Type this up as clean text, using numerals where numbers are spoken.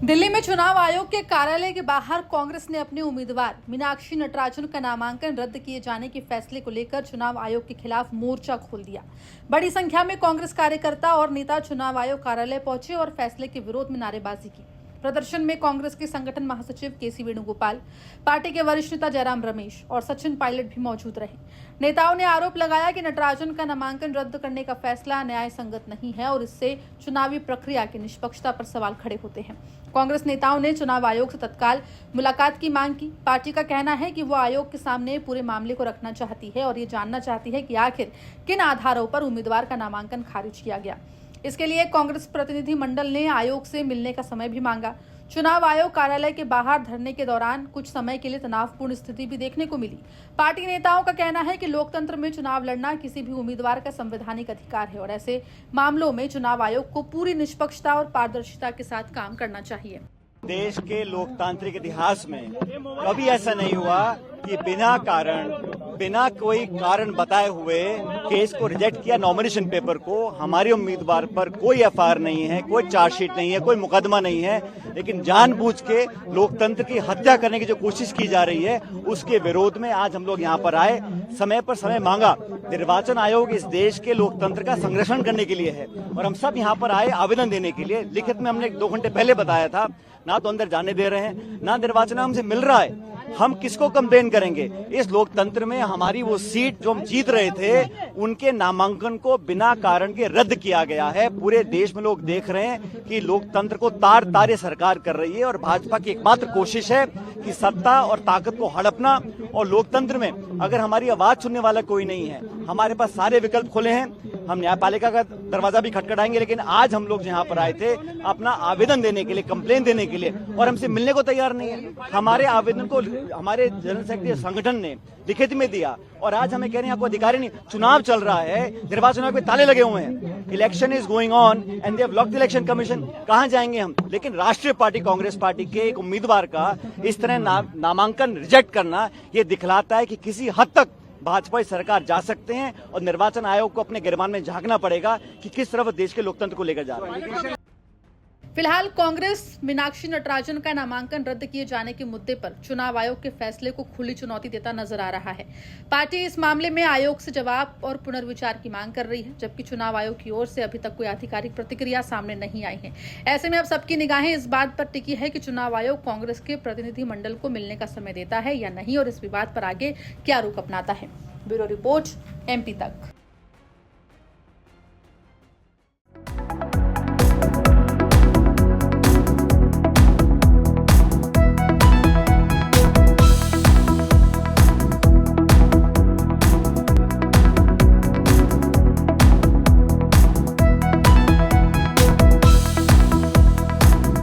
दिल्ली में चुनाव आयोग के कार्यालय के बाहर कांग्रेस ने अपने उम्मीदवार मीनाक्षी नटराजन का नामांकन रद्द किए जाने के फैसले को लेकर चुनाव आयोग के खिलाफ मोर्चा खोल दिया। बड़ी संख्या में कांग्रेस कार्यकर्ता और नेता चुनाव आयोग कार्यालय पहुंचे और फैसले के विरोध में नारेबाजी की। प्रदर्शन में कांग्रेस के संगठन महासचिव केसी वेणुगोपाल, पार्टी के वरिष्ठ नेता जयराम रमेश और सचिन पायलट भी मौजूद रहे। नेताओं ने आरोप लगाया कि नटराजन का नामांकन रद्द करने का फैसला न्याय संगत नहीं है और इससे चुनावी प्रक्रिया की निष्पक्षता पर सवाल खड़े होते हैं। कांग्रेस नेताओं ने चुनाव आयोग से तत्काल मुलाकात की मांग की। पार्टी का कहना है कि वो आयोग के सामने पूरे मामले को रखना चाहती है और ये जानना चाहती है कि आखिर किन आधारों पर उम्मीदवार का नामांकन खारिज किया गया। इसके लिए कांग्रेस प्रतिनिधि मंडल ने आयोग से मिलने का समय भी मांगा। चुनाव आयोग कार्यालय के बाहर धरने के दौरान कुछ समय के लिए तनावपूर्ण स्थिति भी देखने को मिली। पार्टी नेताओं का कहना है कि लोकतंत्र में चुनाव लड़ना किसी भी उम्मीदवार का संवैधानिक अधिकार है और ऐसे मामलों में चुनाव आयोग को पूरी निष्पक्षता और पारदर्शिता के साथ काम करना चाहिए। देश के लोकतांत्रिक इतिहास में कभी ऐसा नहीं हुआ कि बिना कोई कारण बताए हुए केस को रिजेक्ट किया। नॉमिनेशन पेपर को हमारे उम्मीदवार पर कोई एफआईआर नहीं है, कोई चार्जशीट नहीं है, कोई मुकदमा नहीं है, लेकिन जानबूझ के लोकतंत्र की हत्या करने की जो कोशिश की जा रही है उसके विरोध में आज हम लोग यहाँ पर आए। समय पर समय मांगा। निर्वाचन आयोग इस देश के लोकतंत्र का संरक्षण करने के लिए है और हम सब यहाँ पर आए आवेदन देने के लिए। लिखित में हमने 2 घंटे पहले बताया था, ना तो अंदर जाने दे रहे हैं, ना निर्वाचन हमसे मिल रहा है। हम किसको कंप्लेन करेंगे? इस लोकतंत्र में हमारी वो सीट जो हम जीत रहे थे उनके नामांकन को बिना कारण के रद्द किया गया है। पूरे देश में लोग देख रहे हैं कि लोकतंत्र को तार तारे सरकार कर रही है और भाजपा की एकमात्र कोशिश है कि सत्ता और ताकत को हड़पना। और लोकतंत्र में अगर हमारी आवाज सुनने वाला कोई नहीं है, हमारे पास सारे विकल्प खुले हैं। हम न्यायपालिका का दरवाजा भी खटखटाएंगे, लेकिन आज हम लोग यहाँ पर आए थे अपना आवेदन देने के लिए, कंप्लेन देने के लिए, और हमसे मिलने को तैयार नहीं है। हमारे आवेदन को हमारे जनरल सेक्रेटरी संगठन ने लिखित में दिया और आज हमें कह रहे हैं आपको अधिकार नहीं। चुनाव चल रहा है, निर्वाचन आयोग पे ताले लगे हुए हैं, election is going on and they have locked the election commission. कहां जाएंगे हम? लेकिन राष्ट्रीय पार्टी कांग्रेस पार्टी के एक उम्मीदवार का इस तरह नामांकन रिजेक्ट करना ये दिखलाता है कि किसी हद तक भाजपा सरकार जा सकते हैं और निर्वाचन आयोग को अपने गिरबान में झांकना पड़ेगा कि किस तरफ देश के लोकतंत्र को लेकर जा रहा है। फिलहाल कांग्रेस मीनाक्षी नटराजन का नामांकन रद्द किए जाने के मुद्दे पर चुनाव आयोग के फैसले को खुली चुनौती देता नजर आ रहा है। पार्टी इस मामले में आयोग से जवाब और पुनर्विचार की मांग कर रही है, जबकि चुनाव आयोग की ओर से अभी तक कोई आधिकारिक प्रतिक्रिया सामने नहीं आई है। ऐसे में अब सबकी निगाहें इस बात पर टिकी है कि चुनाव आयोग कांग्रेस के प्रतिनिधि मंडल को मिलने का समय देता है या नहीं और इस विवाद पर आगे क्या रुख अपनाता है। ब्यूरो रिपोर्ट, MP तक।